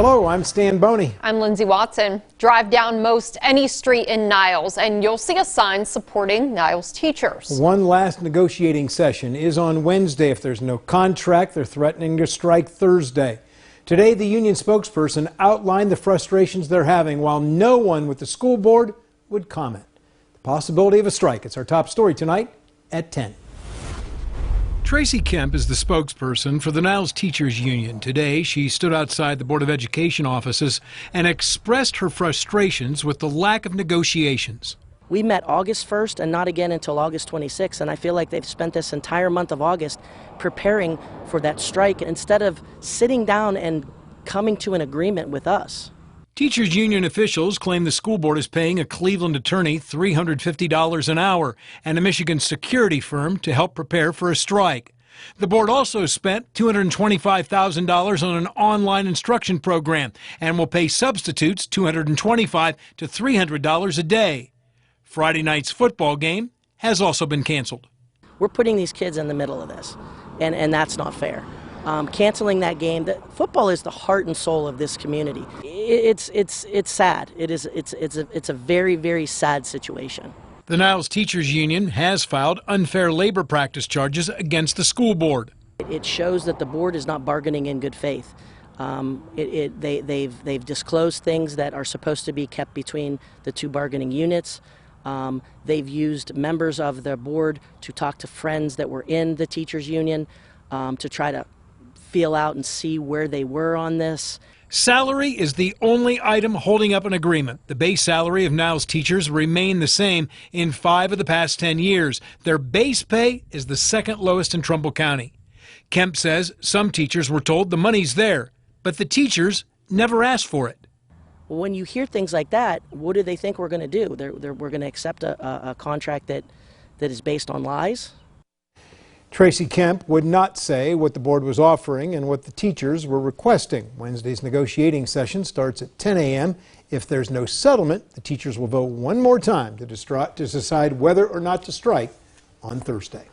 Hello, I'm Stan Boney. I'm Lindsay Watson. Drive down most any street in Niles and you'll see a sign supporting Niles teachers. One last negotiating session is on Wednesday. If there's no contract, they're threatening to strike Thursday. Today, the union spokesperson outlined the frustrations they're having while no one with the school board would comment. The possibility of a strike. It's our top story tonight at 10. Tracy Kemp is the spokesperson for the Niles Teachers Union. Today, she stood outside the Board of Education offices and expressed her frustrations with the lack of negotiations. We met August 1st and not again until August 26th, and I feel like they've spent this entire month of August preparing for that strike instead of sitting down and coming to an agreement with us. Teachers Union officials claim the school board is paying a Cleveland attorney $350 an hour and a Michigan security firm to help prepare for a strike. The board also spent $225,000 on an online instruction program and will pay substitutes $225 to $300 a day. Friday night's football game has also been canceled. We're putting these kids in the middle of this, and that's not fair. Canceling that game. Football is the heart and soul of this community. It's sad. It's a very, very sad situation. The Niles Teachers Union has filed unfair labor practice charges against the school board. It shows that the board is not bargaining in good faith. They've disclosed things that are supposed to be kept between the two bargaining units. They've used members of the board to talk to friends that were in the teachers union to try to feel out and see where they were on this. Salary is the only item holding up an agreement. The base salary of Niles teachers remained the same in 5 of the past 10 years. Their base pay is the second lowest in Trumbull County. Kemp says some teachers were told the money's there, but the teachers never asked for it. When you hear things like that, what do they think we're going to do? We're going to accept a contract that is based on lies? Tracy Kemp would not say what the board was offering and what the teachers were requesting. Wednesday's negotiating session starts at 10 a.m. If there's no settlement, the teachers will vote one more time to decide whether or not to strike on Thursday.